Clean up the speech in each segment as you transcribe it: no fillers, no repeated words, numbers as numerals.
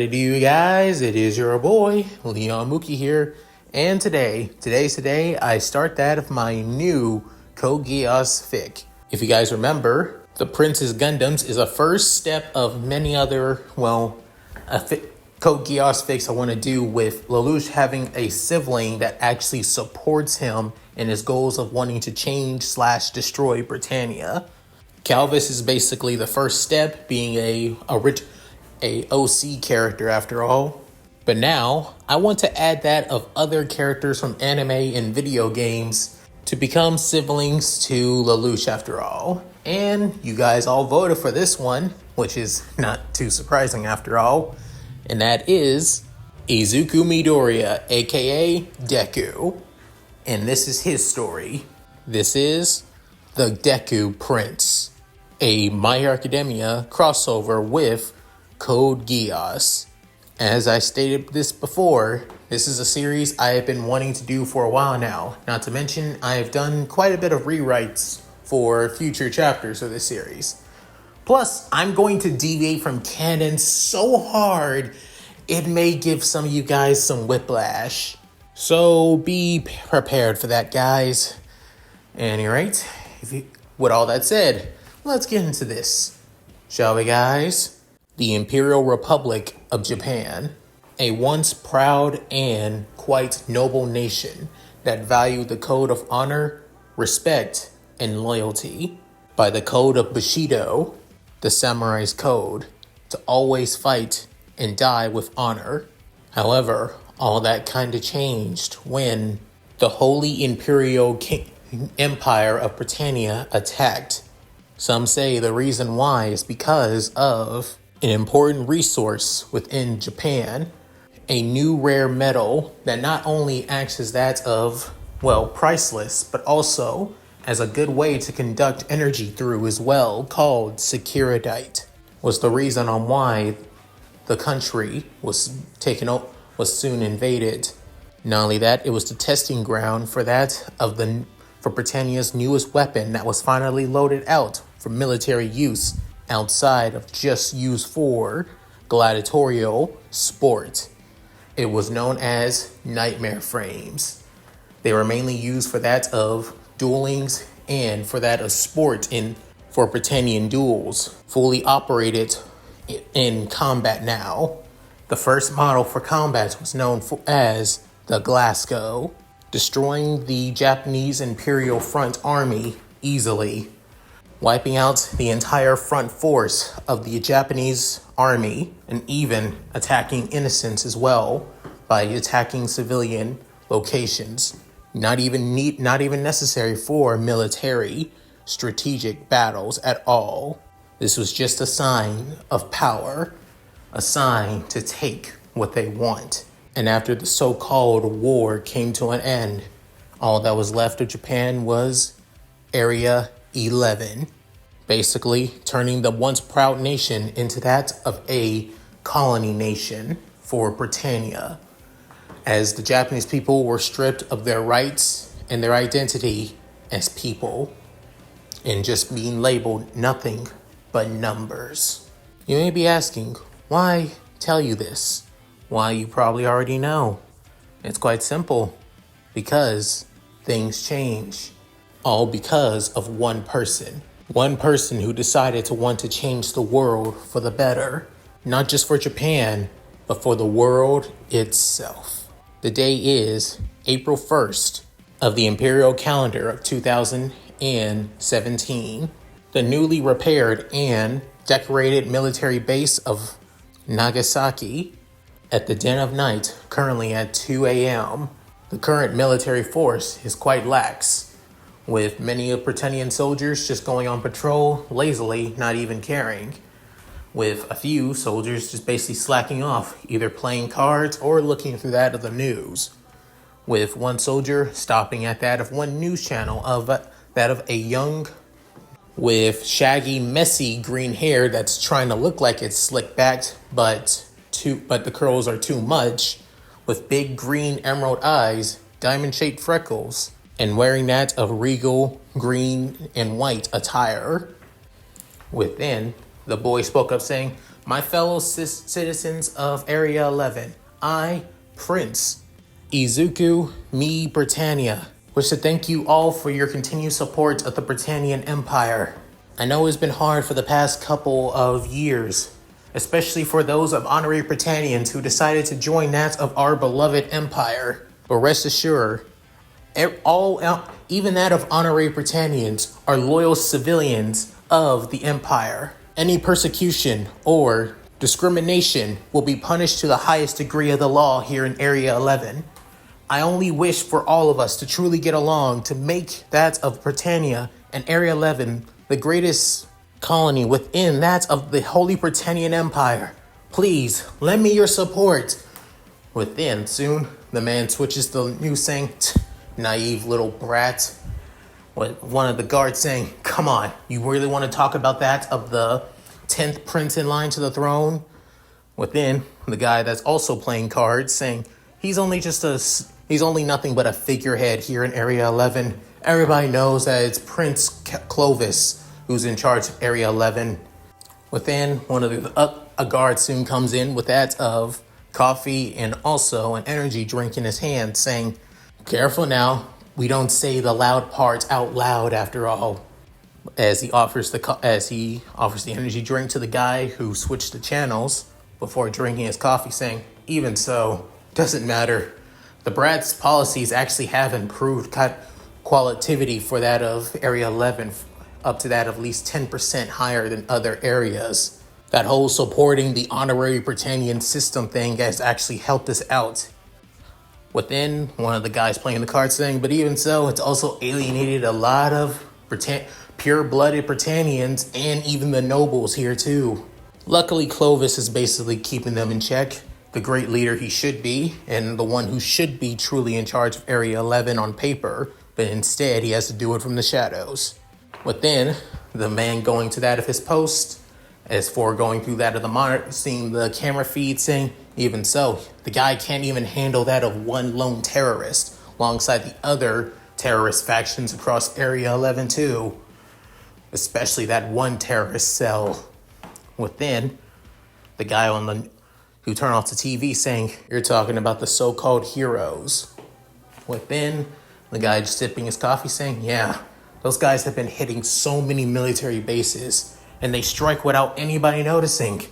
it do, guys? It is your boy, Leon Mookie here. And today, I start that of my new Code Geass fic. If you guys remember, the Prince's Gundams is a first step of many other, Code Geass fics I want to do with Lelouch having a sibling that actually supports him in his goals of wanting to change/destroy Britannia. Calvus is basically the first step, being a OC character after all. But now, I want to add that of other characters from anime and video games to become siblings to Lelouch after all. And you guys all voted for this one, which is not too surprising after all. And that is Izuku Midoriya, aka Deku. And this is his story. This is the Deku Prince, a My Hero Academia crossover with Code Geass. As I stated this before, this is a series I have been wanting to do for a while now. Not to mention, I have done quite a bit of rewrites for future chapters of this series. Plus, I'm going to deviate from canon so hard, it may give some of you guys some whiplash. So be prepared for that, guys. Alright, with all that said, let's get into this, shall we, guys? The Imperial Republic of Japan, a once proud and quite noble nation that valued the code of honor, respect, and loyalty. By the code of Bushido, the samurai's code, to always fight and die with honor. However, all that kinda changed when the Holy Imperial Empire of Britannia attacked. Some say the reason why is because of an important resource within Japan, a new rare metal that not only acts as that of, priceless, but also as a good way to conduct energy through as well, called securidite, was the reason on why the country was soon invaded. Not only that, it was the testing ground for Britannia's newest weapon that was finally loaded out for military use outside of just use for gladiatorial sport. It was known as nightmare frames. They were mainly used for that of duelings and for that of sport for Britannian duels, fully operated in combat now. The first model for combat was known as the Glasgow, destroying the Japanese Imperial Front Army easily, wiping out the entire front force of the Japanese army and even attacking innocents as well by attacking civilian locations. Not even necessary for military strategic battles at all. This was just a sign of power, a sign to take what they want. And after the so-called war came to an end, all that was left of Japan was Area 11, basically turning the once proud nation into that of a colony nation for Britannia, as the Japanese people were stripped of their rights and their identity as people, and just being labeled nothing but numbers. You may be asking, why tell you this? Why, you probably already know. It's quite simple. Because things change. All because of one person. One person who decided to want to change the world for the better. Not just for Japan, but for the world itself. The day is April 1st of the Imperial calendar of 2017. The newly repaired and decorated military base of Nagasaki at the dead of night, currently at 2 a.m. The current military force is quite lax, with many of Britannian soldiers just going on patrol lazily, not even caring, with a few soldiers just basically slacking off, either playing cards or looking through that of the news, with one soldier stopping at that of one news channel of that of a young with shaggy, messy green hair that's trying to look like it's slick backed, but the curls are too much, with big green emerald eyes, diamond-shaped freckles, and wearing that of regal green and white attire. Within, the boy spoke up saying, My fellow citizens of Area 11, I, Prince Izuku, me, Britannia, wish to thank you all for your continued support of the Britannian Empire. I know it's been hard for the past couple of years, especially for those of honorary Britannians who decided to join that of our beloved empire. But rest assured, even that of honorary Britannians are loyal civilians of the empire. Any persecution or discrimination will be punished to the highest degree of the law here in Area 11. I only wish for all of us to truly get along to make that of Britannia and Area 11 the greatest colony within that of the Holy Britannian Empire. Please, lend me your support. Within, soon, the man switches to the news saying, naive little brat. With one of the guards saying, come on, you really want to talk about that of the 10th prince in line to the throne? Within, the guy that's also playing cards saying, he's only nothing but a figurehead here in Area 11. Everybody knows that it's Prince Clovis who's in charge of Area 11. Within, one of a guard soon comes in with that of coffee and also an energy drink in his hand saying, careful now, we don't say the loud parts out loud after all. As he offers the energy drink to the guy who switched the channels before drinking his coffee saying, even so, doesn't matter. The brat's policies actually have improved qualitativity for that of Area 11 up to that of at least 10% higher than other areas. That whole supporting the honorary Britannian system thing has actually helped us out. Within, one of the guys playing the cards saying, but even so, it's also alienated a lot of pure-blooded Britannians and even the nobles here too. Luckily, Clovis is basically keeping them in check, the great leader he should be, and the one who should be truly in charge of Area 11 on paper, but instead he has to do it from the shadows. Within, the man going to that of his post, as for going through that of the monitor, seeing the camera feed saying, even so, the guy can't even handle that of one lone terrorist, alongside the other terrorist factions across Area 11 too. Especially that one terrorist cell. Within, the guy who turned off the TV saying, you're talking about the so-called heroes. Within, the guy just sipping his coffee saying, yeah, those guys have been hitting so many military bases, and they strike without anybody noticing.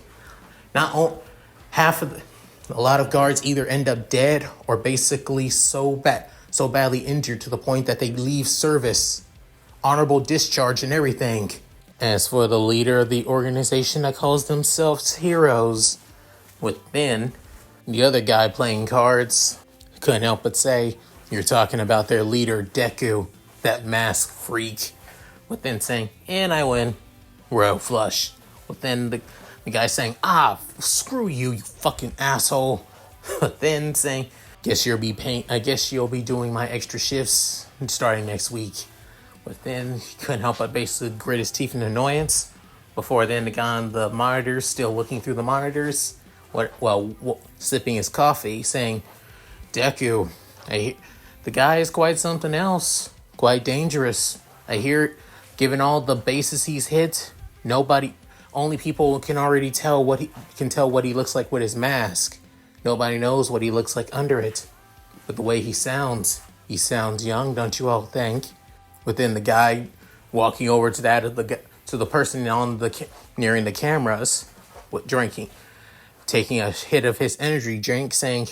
A lot of guards either end up dead or basically so badly injured to the point that they leave service, honorable discharge and everything. As for the leader of the organization that calls themselves heroes, within, the other guy playing cards couldn't help but say, you're talking about their leader Deku, that mask freak. Within saying, and I win. Royal flush. Within, the guy saying, screw you, you fucking asshole. Within saying, I guess you'll be doing my extra shifts starting next week. Within, he couldn't help but basically grit his teeth in annoyance. Before then, the guy on the monitors, still looking through the monitors, sipping his coffee, saying, Deku, the guy is quite something else. Quite dangerous. I hear, given all the bases he's hit, only people can already tell what he looks like with his mask. Nobody knows what he looks like under it. But the way he sounds young, don't you all think? Within, the guy walking over to the person nearing the cameras, taking a hit of his energy drink, saying,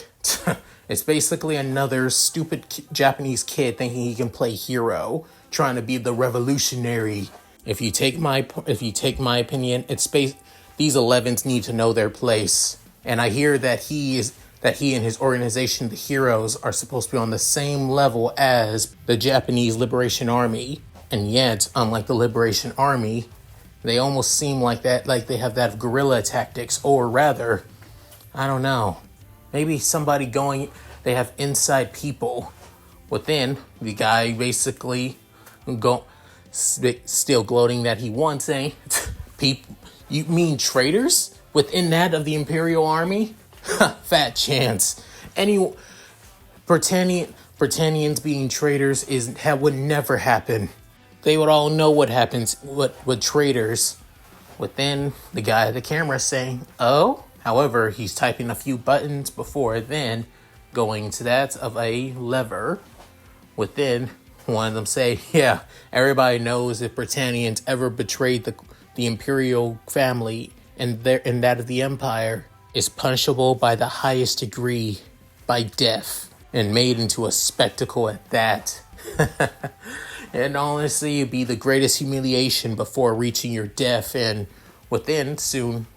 it's basically another stupid Japanese kid thinking he can play hero, trying to be the revolutionary. If you take my opinion, these 11s need to know their place. And I hear that he and his organization, the Heroes, are supposed to be on the same level as the Japanese Liberation Army. And yet, unlike the Liberation Army, they almost seem like they have that guerrilla tactics, or rather, I don't know. Maybe they have inside people. Within, the guy basically still gloating that he won, saying, people, you mean traitors? Within that of the Imperial Army? Fat chance. Britannians being traitors would never happen. They would all know what happens with traitors. Within the guy at the camera saying, oh, however, he's typing a few buttons before then going to that of a lever. Within one of them say, yeah, everybody knows if Britannians ever betrayed the imperial family and that of the empire is punishable by the highest degree, by death, and made into a spectacle at that. And honestly, it'd be the greatest humiliation before reaching your death. And within soon,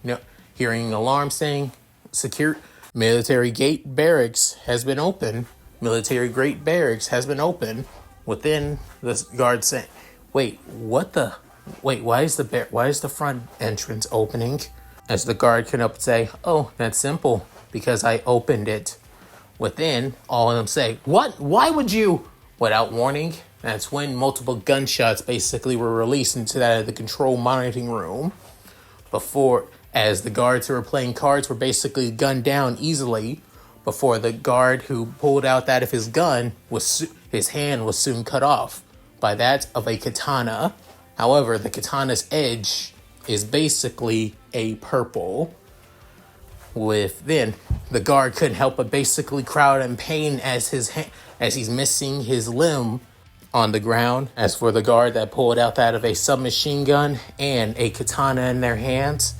hearing alarm saying, secure military gate barracks has been opened. Military gate barracks has been opened. Within, the guard saying, wait, why is the front entrance opening? As the guard can up and say, oh, that's simple, because I opened it. Within, all of them say, what? Why would you? Without warning, that's when multiple gunshots basically were released into that of the control monitoring room. Before, as the guards who were playing cards were basically gunned down easily, before the guard who pulled out that of his gun, his hand was soon cut off by that of a katana. However, the katana's edge is basically a purple. Within, the guard couldn't help but basically crowd in pain as he's missing his limb on the ground. As for the guard that pulled out that of a submachine gun and a katana in their hands,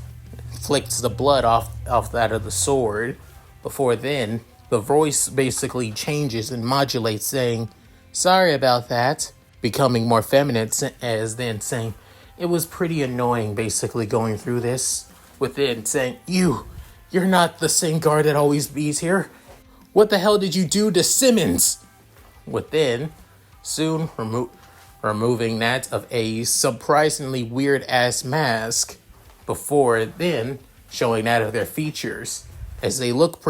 flicks the blood off that of the sword. Before then, the voice basically changes and modulates, saying, sorry about that, becoming more feminine, as then saying, it was pretty annoying basically going through this. Within saying, you're not the same guard that always bees here. What the hell did you do to Simmons? Within, soon removing that of a surprisingly weird ass mask. Before then, showing that of their features as they look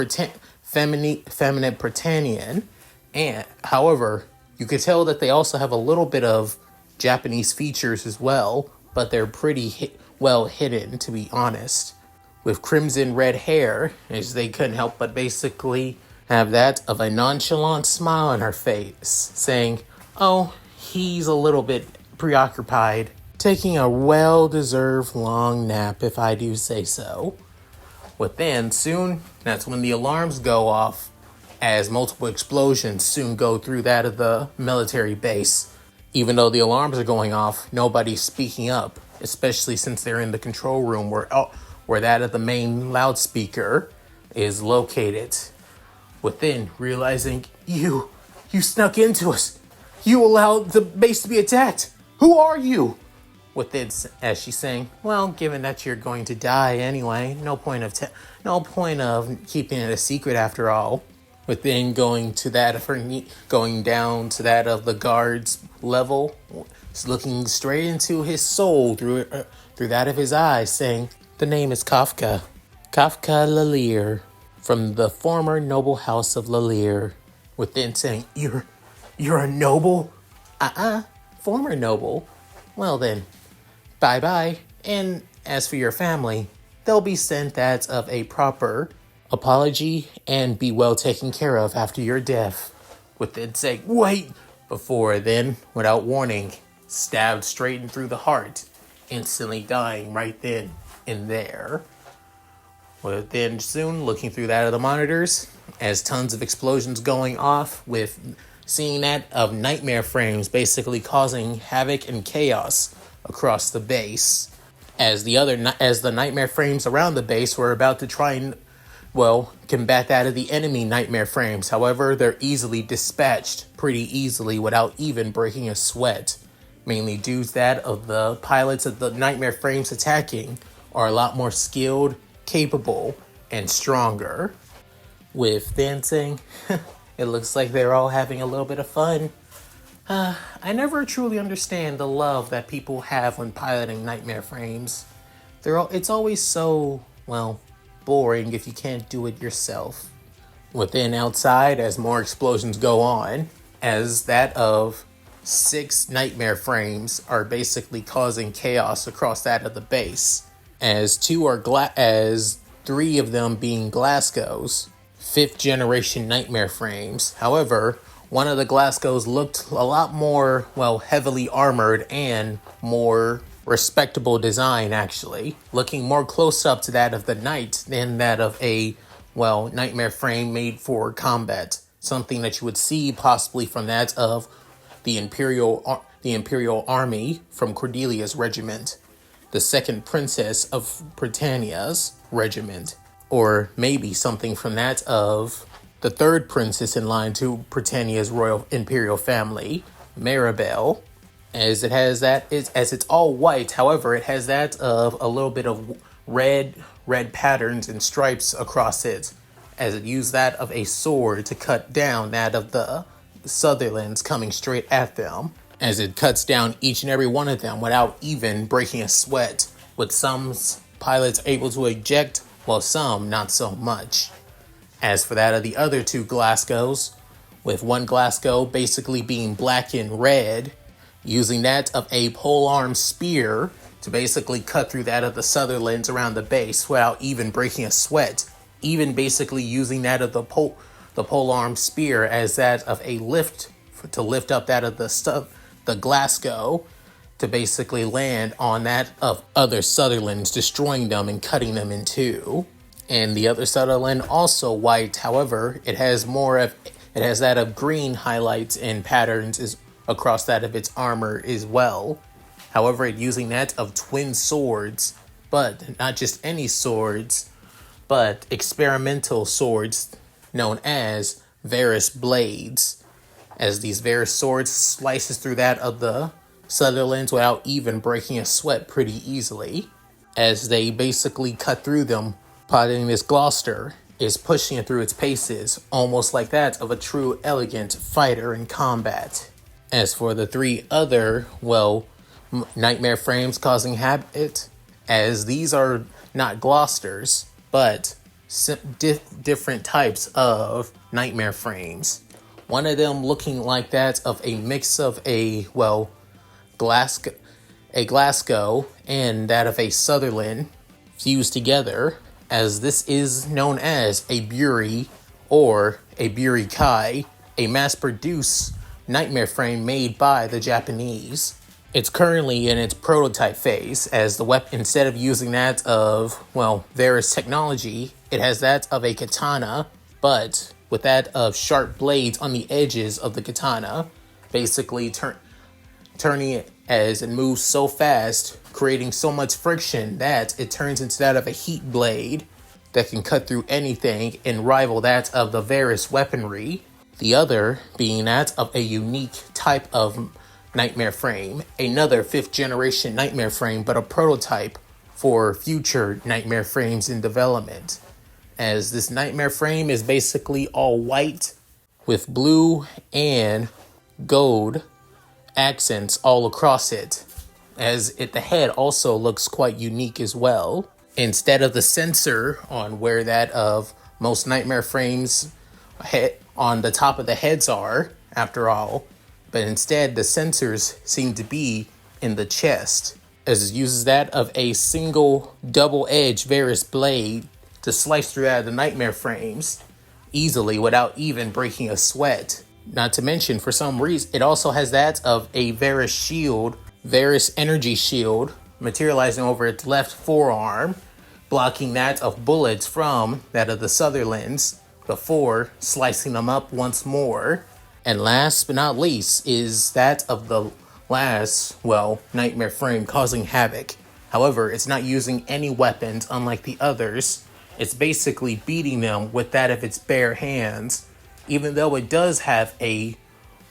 feminine Britannian, and however, you could tell that they also have a little bit of Japanese features as well, but they're pretty well hidden, to be honest. With crimson red hair, as they couldn't help but basically have that of a nonchalant smile on her face, saying, oh, he's a little bit preoccupied, taking a well-deserved long nap, if I do say so. Within, soon, that's when the alarms go off, as multiple explosions soon go through that of the military base. Even though the alarms are going off, nobody's speaking up, especially since they're in the control room where that of the main loudspeaker is located. Within, realizing, you snuck into us. You allowed the base to be attacked. Who are you? Within, as she's saying, well, given that you're going to die anyway, no point of keeping it a secret after all. Within, going down to that of the guard's level, looking straight into his soul through that of his eyes, saying, the name is Kafka Lalier, from the former noble house of Lalier. Within, saying, you're a noble? Former noble. Well then, bye-bye. And as for your family, they'll be sent as of a proper apology and be well taken care of after your death. Within saying, wait! Before then, without warning, stabbed straight in through the heart, instantly dying right then and there. Within soon, looking through that of the monitors, as tons of explosions going off, with seeing that of nightmare frames basically causing havoc and chaos across the base, as the nightmare frames around the base were about to try and, combat that of the enemy nightmare frames. However, they're easily dispatched pretty easily without even breaking a sweat, mainly due to that of the pilots of the nightmare frames attacking are a lot more skilled, capable, and stronger. With dancing, it looks like they're all having a little bit of fun. I never truly understand the love that people have when piloting nightmare frames. It's always so, boring if you can't do it yourself. Within, outside, as more explosions go on, as that of 6 nightmare frames are basically causing chaos across that of the base, as 3 of them being Glasgow's 5th generation nightmare frames. However, one of the Glasgow's looked a lot more, heavily armored and more respectable design, actually, looking more close up to that of the knight than that of a, well, nightmare frame made for combat. Something that you would see possibly from that of the Imperial Army from Cordelia's regiment, the second princess of Britannia's regiment, or maybe something from that of the third princess in line to Britannia's royal imperial family, Maribel, as it's all white. However, it has that of a little bit of red patterns and stripes across it, as it used that of a sword to cut down that of the Sutherlands coming straight at them, as it cuts down each and every one of them without even breaking a sweat, with some pilots able to eject, while some not so much. As for that of the other two Glasgows, with one Glasgow basically being black and red, using that of a polearm spear to basically cut through that of the Sutherlands around the base without even breaking a sweat, even basically using that of the polearm spear as that of a lift to lift up that of the Glasgow to basically land on that of other Sutherlands, destroying them and cutting them in two. And the other Sutherland also white, however, it has that of green highlights and patterns is across that of its armor as well. However, it using that of twin swords, but not just any swords, but experimental swords known as Varus blades, as these Varus swords slices through that of the Sutherlands without even breaking a sweat pretty easily, as they basically cut through them. Piloting this Gloucester is pushing it through its paces, almost like that of a true elegant fighter in combat. As for the three other, well, nightmare frames causing habit, as these are not Gloucesters, but different types of nightmare frames. One of them looking like that of a mix of a Glasgow and that of a Sutherland fused together, as this is known as a Buri or a Buri Kai, a mass-produced nightmare frame made by the Japanese. It's currently in its prototype phase, as the weapon, instead of using that of, Varus technology, it has that of a katana, but with that of sharp blades on the edges of the katana, basically turning it as it moves so fast, creating so much friction that it turns into that of a heat blade that can cut through anything and rival that of the Varus weaponry. The other being that of a unique type of nightmare frame, another 5th generation nightmare frame, but a prototype for future nightmare frames in development, as this nightmare frame is basically all white with blue and gold accents all across it, as the head also looks quite unique as well. Instead of the sensor on where that of most nightmare frames on the top of the heads are, after all, but instead the sensors seem to be in the chest, as it uses that of a single double-edged Varus blade to slice through out of the nightmare frames easily without even breaking a sweat. Not to mention, for some reason, it also has that of a Varus shield, Varus energy shield, materializing over its left forearm, blocking that of bullets from that of the Sutherlands before slicing them up once more. And last but not least is that of the last, nightmare frame causing havoc. However, it's not using any weapons unlike the others. It's basically beating them with that of its bare hands, even though it does have a,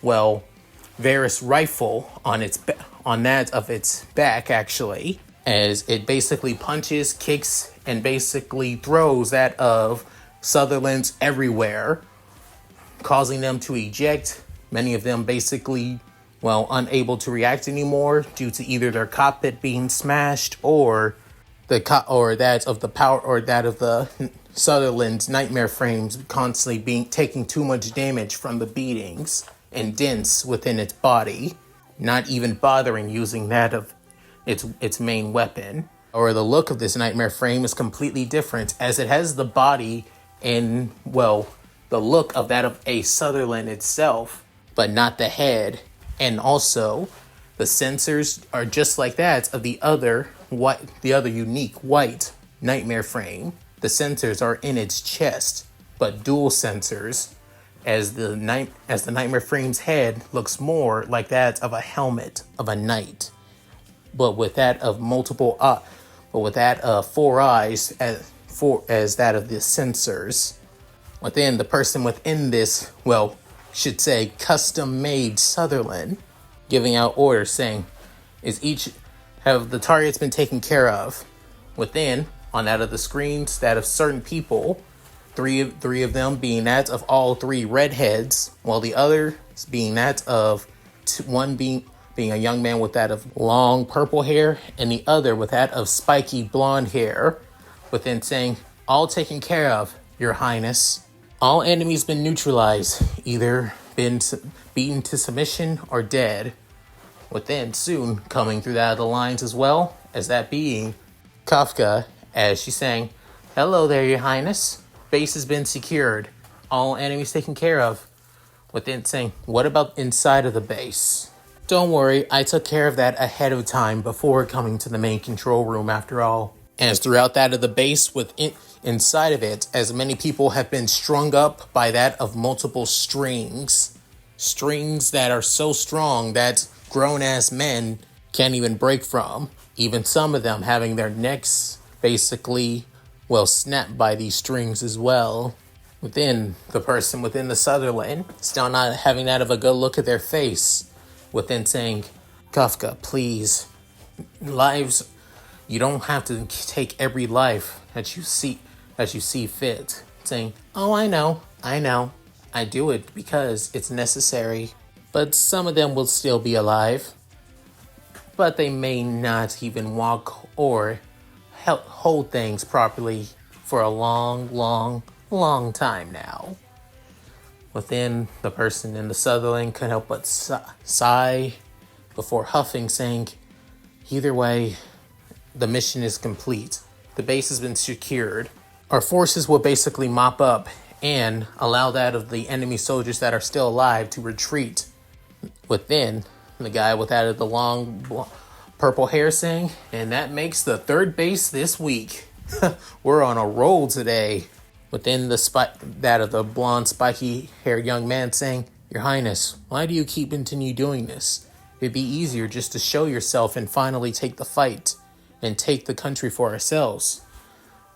Varus rifle on that of its back, actually, as it basically punches, kicks, and basically throws that of Sutherlands everywhere, causing them to eject, many of them basically, unable to react anymore due to either their cockpit being smashed or that of the Sutherland's nightmare frames constantly taking too much damage from the beatings and dents within its body, not even bothering using that of its main weapon. Or the look of this nightmare frame is completely different, as it has the body and, the look of that of a Sutherland itself, but not the head. And also, The sensors are just like that of the other unique white nightmare frame. The sensors are in its chest, but dual sensors, as the nightmare frame's head looks more like that of a helmet of a knight, but with that of four eyes as that of the sensors. Within the person within this, should say custom-made Sutherland, giving out orders saying, have the targets been taken care of? Within, on that of the screens, that of certain people, three of them being that of all three redheads, while the other being that of one being a young man with that of long purple hair, and the other with that of spiky blonde hair, within saying, all taken care of, Your Highness. All enemies been neutralized, either been beaten to submission or dead. Within soon coming through that of the lines as well, as that being Kafka, as she's saying, hello there, Your Highness. Base has been secured. All enemies taken care of. Within saying, what about inside of the base? Don't worry, I took care of that ahead of time before coming to the main control room after all. As throughout that of the base inside of it, as many people have been strung up by that of multiple strings. Strings that are so strong that grown-ass men can't even break from. Even some of them having their necks basically, snapped by these strings as well. Within the person within the Sutherland, still not having that of a good look at their face. Within saying, Kafka, please, lives, you don't have to take every life that you see fit. Saying, oh, I know, I do it because it's necessary. But some of them will still be alive. But they may not even walk or hold things properly for a long time now. Within, the person in the Sutherland couldn't help but sigh before huffing, saying, either way, the mission is complete. The base has been secured. Our forces will basically mop up and allow that of the enemy soldiers that are still alive to retreat. Within, the guy with that of the long purple hair saying, and that makes the third base this week. We're on a roll today. Within that of the blonde spiky haired young man saying, Your Highness, why do you continue doing this? It'd be easier just to show yourself and finally take the fight and take the country for ourselves.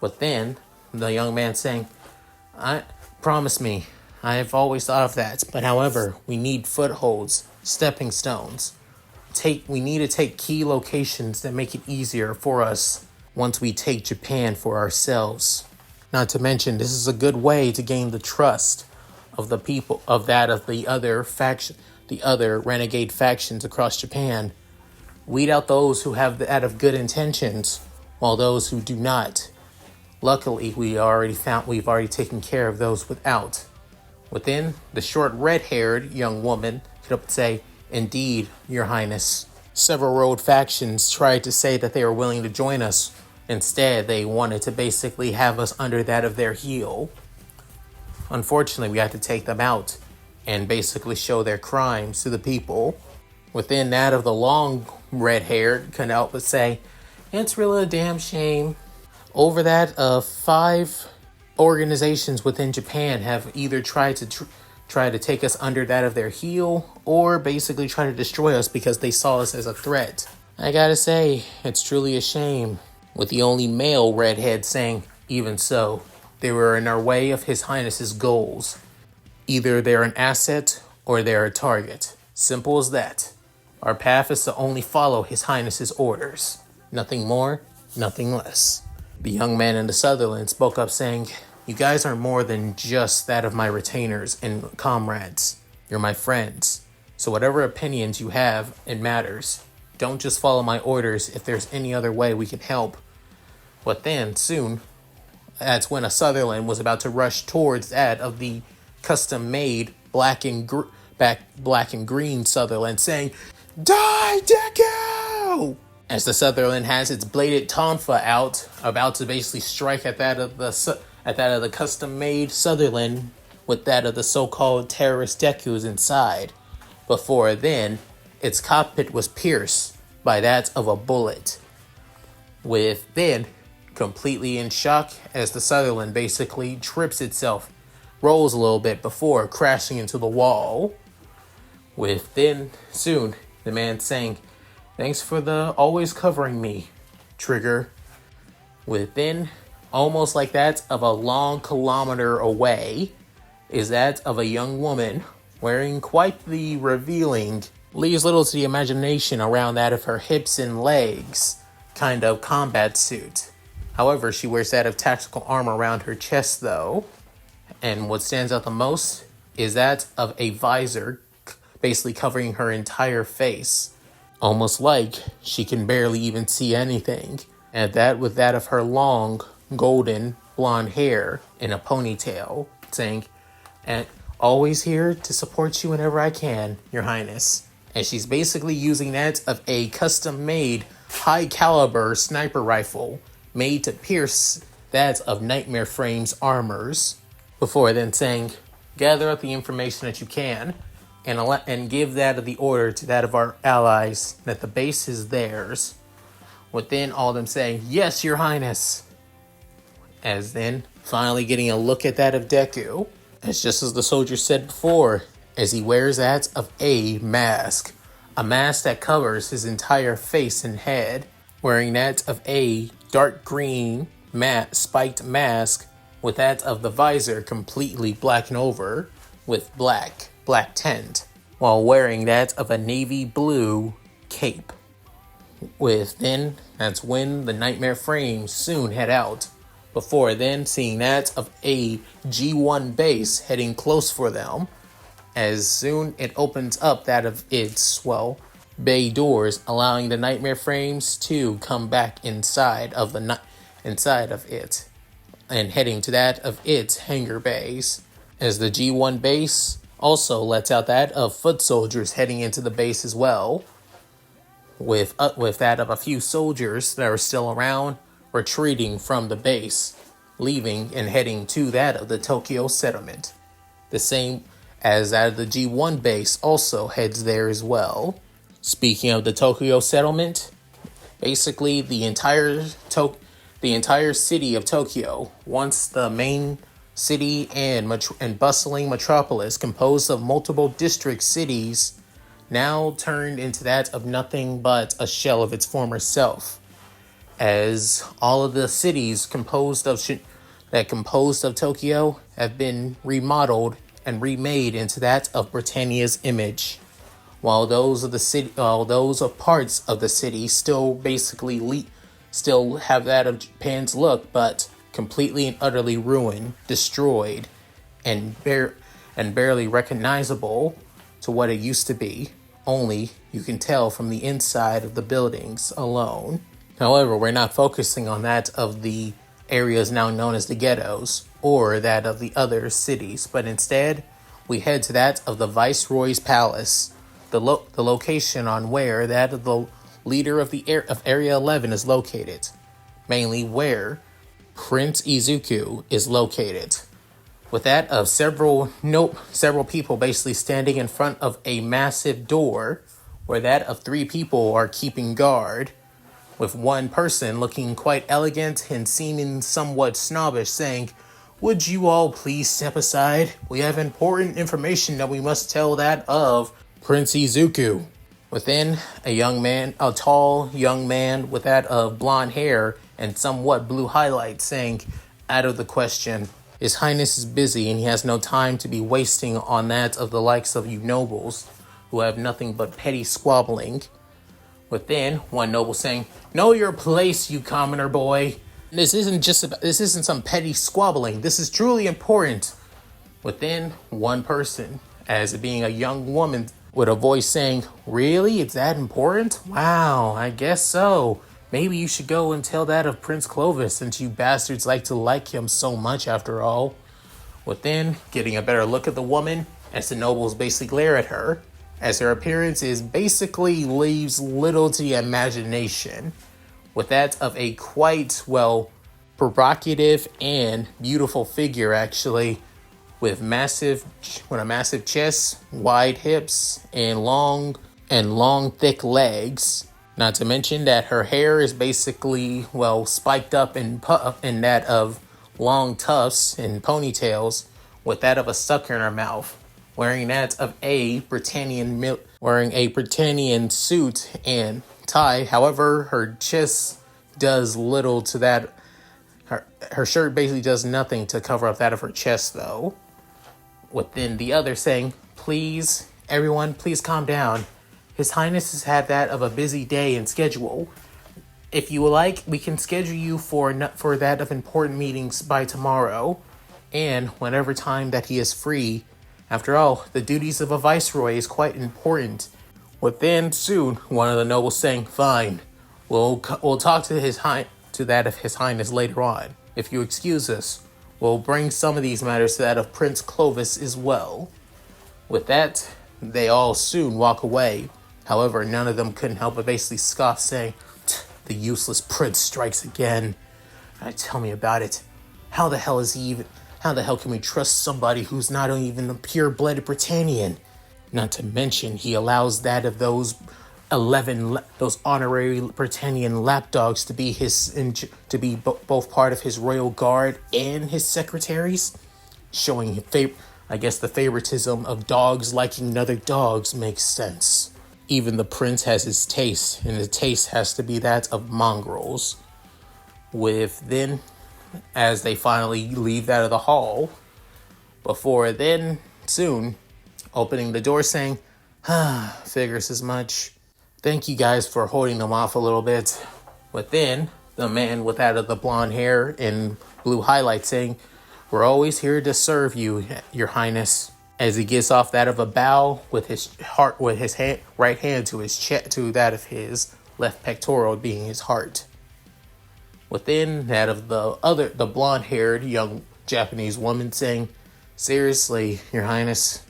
Within, the young man saying, promise me, I have always thought of that, but however, we need footholds, stepping stones. We need to take key locations that make it easier for us once we take Japan for ourselves. Not to mention, this is a good way to gain the trust of the people of the other faction, the other renegade factions across Japan. Weed out those who have that of good intentions, while those who do not. Luckily, we've already taken care of those without. Within, the short red-haired young woman could up say, Indeed, Your Highness. Several road factions tried to say that they were willing to join us. Instead, they wanted to basically have us under that of their heel. Unfortunately, we had to take them out and basically show their crimes to the people. Within that of the long red-haired couldn't help but say, it's really a damn shame. Over that of 5 organizations within Japan have either tried to take us under that of their heel or basically try to destroy us because they saw us as a threat. I gotta say, it's truly a shame. With the only male redhead saying, even so, they were in our way of His Highness's goals. Either they're an asset or they're a target. Simple as that. Our path is to only follow His Highness's orders. Nothing more, nothing less. The young man in the Sutherland spoke up saying, you guys are more than just that of my retainers and comrades. You're my friends. So whatever opinions you have, it matters. Don't just follow my orders if there's any other way we can help. But then, soon, that's when a Sutherland was about to rush towards that of the custom-made black and green Sutherland, saying, Die, Deku! As the Sutherland has its bladed tonfa out, about to basically strike at that of the custom-made Sutherland with that of the so-called terrorist Dekus inside. Before then, its cockpit was pierced by that of a bullet. With then completely in shock as the Sutherland basically trips itself, rolls a little bit before crashing into the wall. With then soon the man saying, "Thanks for the always covering me, Trigger." Within almost like that of a long kilometer away is that of a young woman wearing quite the revealing, leaves little to the imagination around that of her hips and legs kind of combat suit. However, she wears that of tactical armor around her chest though. And what stands out the most is that of a visor basically covering her entire face. Almost like she can barely even see anything. And that with that of her long, golden, blonde hair in a ponytail, saying, "And always here to support you whenever I can, Your Highness." And she's basically using that of a custom-made, high-caliber sniper rifle made to pierce that of Nightmare Frame's armors. Before then saying, "Gather up the information that you can, and give that of the order to that of our allies that the base is theirs." Within all them saying, "Yes, Your Highness." As then finally getting a look at that of Deku, as just as the soldier said before, as he wears that of a mask that covers his entire face and head, wearing that of a dark green spiked mask with that of the visor completely blackened over with black tint, while wearing that of a navy blue cape. That's when the Nightmare Frames soon head out. Before then seeing that of a G1 base heading close for them. As soon it opens up that of its, bay doors, allowing the Nightmare Frames to come back inside of it. And heading to that of its hangar bays. As the G1 base also lets out that of foot soldiers heading into the base as well. With that of a few soldiers that are still around retreating from the base, leaving and heading to that of the Tokyo settlement. The same as that of the G1 base also heads there as well. Speaking of the Tokyo settlement, basically the entire city of Tokyo, once the main city and bustling metropolis composed of multiple district cities, now turned into that of nothing but a shell of its former self, as all of the cities composed of Tokyo have been remodeled and remade into that of Britannia's image, while those of parts of the city still basically still have that of Japan's look, but completely and utterly ruined, destroyed, and barely recognizable to what it used to be. Only you can tell from the inside of the buildings alone. However, we're not focusing on that of the areas now known as the ghettos or that of the other cities, but instead we head to that of the Viceroy's Palace, the location on where that of the leader of Area 11 is located, mainly where Prince Izuku is located. With that of several people basically standing in front of a massive door where that of 3 people are keeping guard, with one person looking quite elegant and seeming somewhat snobbish saying, "Would you all please step aside? We have important information that we must tell that of Prince Izuku." Within a tall young man with that of blonde hair and somewhat blue highlights saying, "Out of the question. His Highness is busy and he has no time to be wasting on that of the likes of you nobles who have nothing but petty squabbling." Within, one noble saying, "Know your place, you commoner boy. This isn't some petty squabbling. This is truly important." Within, one person, as it being a young woman with a voice saying, "Really? It's that important? Wow, I guess so. Maybe you should go and tell that of Prince Clovis, since you bastards like him so much after all." Within, getting a better look at the woman, as the nobles basically glare at her, as her appearance is basically leaves little to the imagination, with that of a quite, provocative and beautiful figure actually, with a massive chest, wide hips, and long and long, thick legs. Not to mention that her hair is basically, well, spiked up in that of long tufts and ponytails, with that of a sucker in her mouth. Wearing that of a wearing a Britannian suit and tie. However, her chest does little to that. Her shirt basically does nothing to cover up that of her chest, though. Within the other saying, please, everyone, please calm down. His Highness has had that of a busy day and schedule. If you would like, we can schedule you for that of important meetings by tomorrow, and whenever time that he is free. After all, the duties of a viceroy is quite important. Within soon, one of the nobles saying, fine, we'll talk to that of His Highness later on. If you excuse us, we'll bring some of these matters to that of Prince Clovis as well. With that, they all soon walk away. However, none of them couldn't help but basically scoff, saying, the useless prince strikes again. Tell me about it. How the hell can we trust somebody who's not even a pure-blooded Britannian? Not to mention, he allows that of those honorary Britannian lapdogs to be both part of his royal guard and his secretaries, showing the favoritism of dogs liking other dogs makes sense. Even the prince has his taste, and the taste has to be that of mongrels. As they finally leave that of the hall, before then, soon, opening the door saying, figures as much. Thank you guys for holding them off a little bit. Within, the man with that of the blonde hair and blue highlights saying, we're always here to serve you, your highness. As he gets off that of a bow with his right hand to his chest, to that of his left pectoral being his heart. Within that of the blonde-haired young Japanese woman saying, seriously, your highness,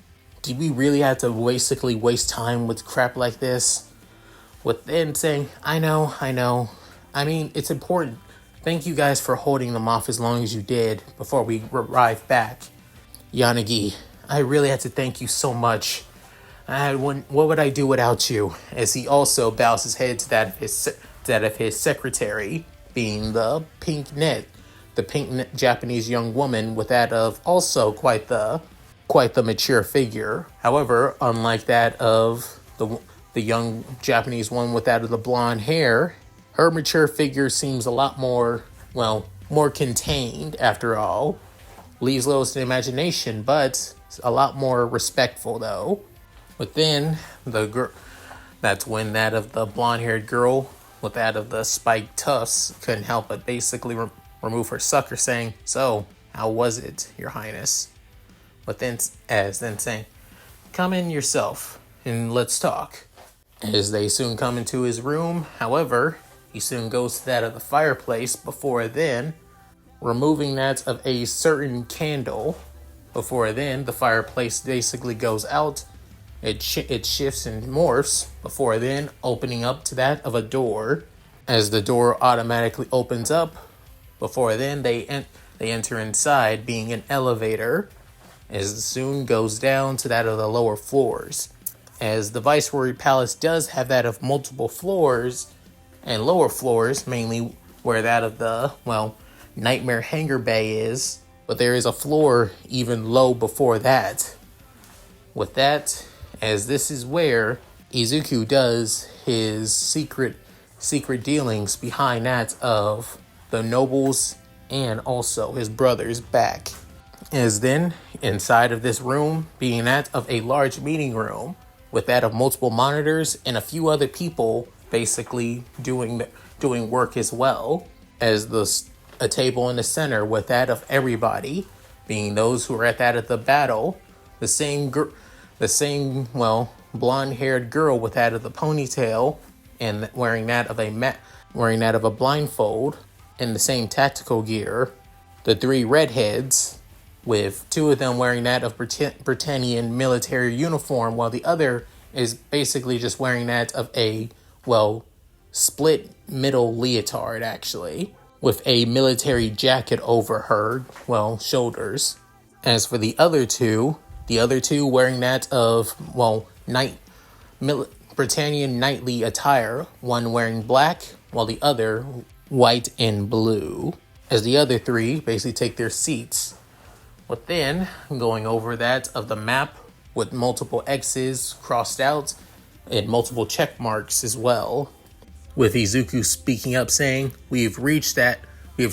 do we really have to basically waste time with crap like this? Within saying, I know. I mean, it's important. Thank you guys for holding them off as long as you did before we arrived back. Yanagi, I really had to thank you so much. What would I do without you? As he also bows his head to that of his secretary, being the pink Japanese young woman with that of also quite the mature figure. However, unlike that of the young Japanese one with that of the blonde hair, her mature figure seems a lot more contained after all. Leaves little to the imagination, but a lot more respectful though. Within the girl, that's when that of the blonde-haired girl with that of the spiked tufts couldn't help but basically remove her sucker, saying, so, how was it, your highness? But then saying, come in yourself and let's talk. As they soon come into his room, however, he soon goes to that of the fireplace before then, removing that of a certain candle. Before then, the fireplace basically goes out. It shifts and morphs. Before then, opening up to that of a door. As the door automatically opens up, before then they enter inside, being an elevator. As it soon goes down to that of the lower floors. As the Viceroy Palace does have that of multiple floors and lower floors, mainly where that of the, Nightmare Hangar Bay is, but there is a floor even low before that. With that, as this is where Izuku does his secret dealings behind that of the nobles and also his brothers back. As then, inside of this room, being that of a large meeting room, with that of multiple monitors and a few other people basically doing work as well, as a table in the center with that of everybody, being those who are at that of the battle, the same blonde-haired girl with that of the ponytail and wearing that of a blindfold and the same tactical gear, the three redheads, with two of them wearing that of Britannian military uniform, while the other is basically just wearing that of a, split middle leotard, actually, with a military jacket over her, shoulders. As for the other two wearing that of, Britannian knightly attire, one wearing black, while the other white and blue, as the other three basically take their seats. But then, going over that of the map with multiple X's crossed out and multiple check marks as well, with Izuku speaking up saying, we have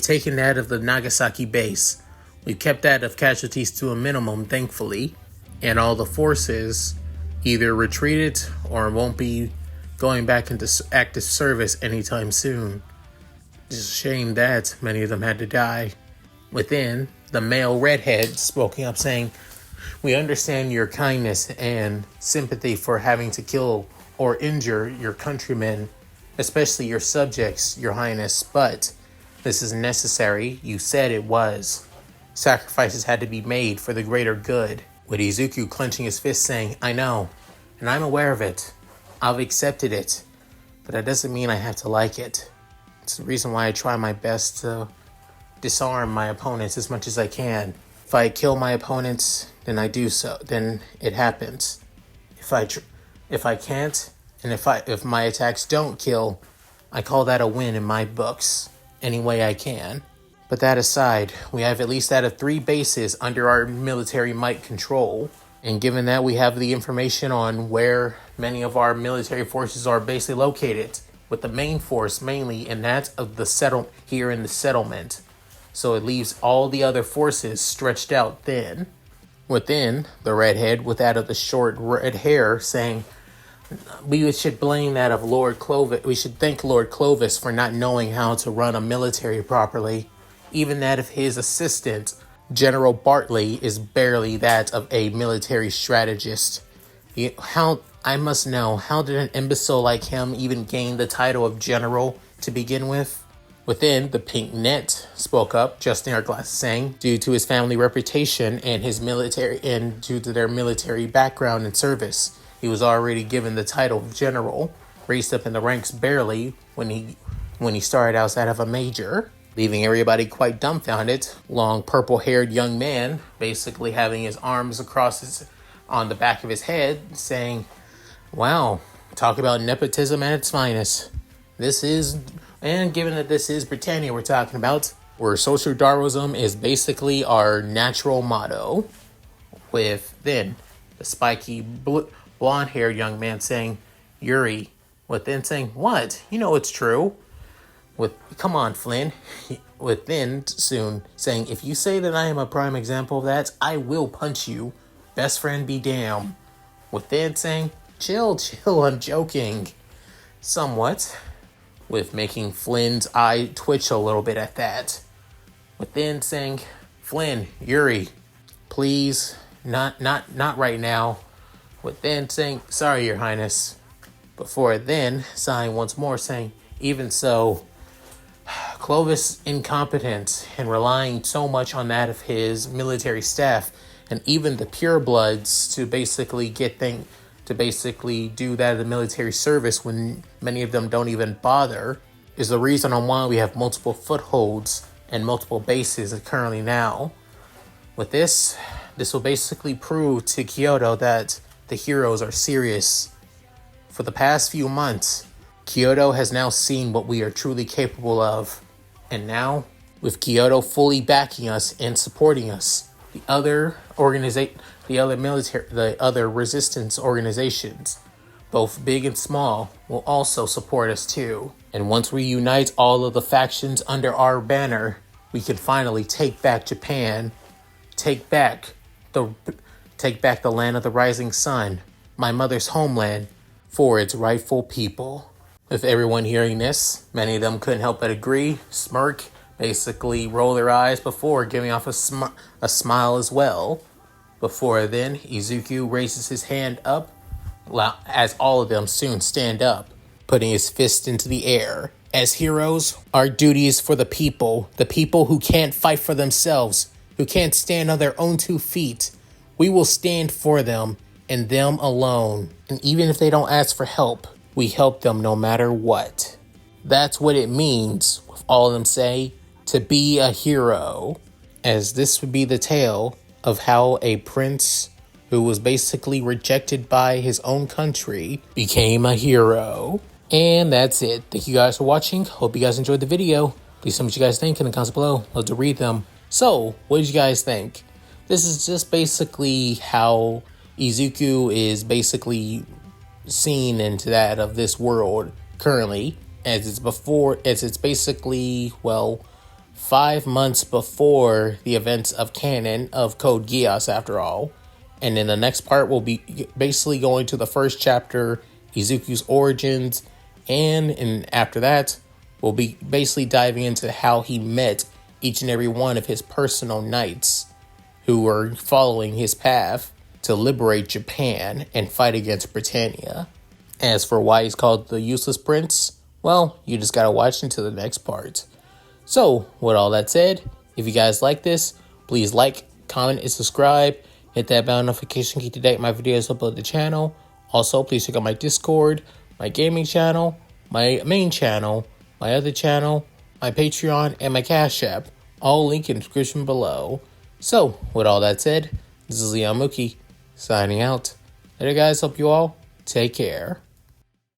taken that of the Nagasaki base. We've kept that of casualties to a minimum, thankfully, and all the forces either retreated or won't be going back into active service anytime soon. It's a shame that many of them had to die. Within, the male redhead spoke up saying, we understand your kindness and sympathy for having to kill or injure your countrymen, especially your subjects, your highness, but this is necessary. You said it was. Sacrifices had to be made for the greater good. With Izuku clenching his fist saying, I know, and I'm aware of it. I've accepted it, but that doesn't mean I have to like it. It's the reason why I try my best to disarm my opponents as much as I can. If I kill my opponents, then I do so. Then it happens. If I can't, and if my attacks don't kill, I call that a win in my books. Any way I can. But that aside, we have at least out of 3 bases under our military might control. And given that we have the information on where many of our military forces are basically located, with the main force mainly in that of the here in the settlement. So it leaves all the other forces stretched out thin. Within, the redhead with that of the short red hair saying, we should blame that of Lord Clovis. We should thank Lord Clovis for not knowing how to run a military properly. Even that of his assistant, General Bartley, is barely that of a military strategist. I must know, how did an imbecile like him even gain the title of general to begin with? Within, the pink net spoke up, adjusting our glasses, saying, due to his family reputation and due to their military background and service, he was already given the title of general, raised up in the ranks barely when he started outside of a major, leaving everybody quite dumbfounded. Long purple-haired young man, basically having his arms on the back of his head, saying, wow, talk about nepotism at its finest. And given that this is Britannia we're talking about, where social Darwinism is basically our natural motto, with then the spiky blonde-haired young man saying, Yuri, with then saying, what? You know it's true. Come on, Flynn. With then soon saying, if you say that I am a prime example of that, I will punch you. Best friend be damned. With then saying, chill, I'm joking. Somewhat. With making Flynn's eye twitch a little bit at that. With then saying, Flynn, Yuri, please, not right now. With then saying, sorry, your highness. Before then, sighing once more, saying, even so, Clovis' incompetence and relying so much on that of his military staff and even the purebloods to basically do that of the military service when many of them don't even bother is the reason on why we have multiple footholds and multiple bases currently now. With this will basically prove to Kyoto that the heroes are serious. For the past few months, Kyoto has now seen what we are truly capable of. And now, with Kyoto fully backing us and supporting us, the other resistance organizations, both big and small, will also support us too. And once we unite all of the factions under our banner, we can finally take back Japan, take back the land of the rising sun, my mother's homeland, for its rightful people. With everyone hearing this, many of them couldn't help but agree, smirk, basically roll their eyes before giving off a smile as well. Before then, Izuku raises his hand up, as all of them soon stand up, putting his fist into the air. As heroes, our duty is for the people who can't fight for themselves, who can't stand on their own 2 feet. We will stand for them and them alone. And even if they don't ask for help, we help them no matter what. That's what it means, with all of them say, to be a hero. As this would be the tale of how a prince who was basically rejected by his own country, became a hero. And that's it. Thank you guys for watching. Hope you guys enjoyed the video. Please tell me what you guys think in the comments below. Love to read them. So, what did you guys think? This is just basically how Izuku is basically seen into that of this world currently, as it's basically, well, 5 months before the events of canon of Code Geass after all. And then the next part will be basically going to the first chapter, Izuku's origins, and after that, we'll be basically diving into how he met each and every one of his personal knights who were following his path to liberate Japan and fight against Britannia. As for why he's called the Useless Prince, well, you just gotta watch until the next part. So, with all that said, if you guys like this, please like, comment, and subscribe. Hit that bell notification key to date my videos upload to the channel. Also, please check out my Discord, my gaming channel, my main channel, my other channel, my Patreon, and my Cash App. All linked in the description below. So, with all that said, this is Lelouch signing out. Later guys, hope you all take care.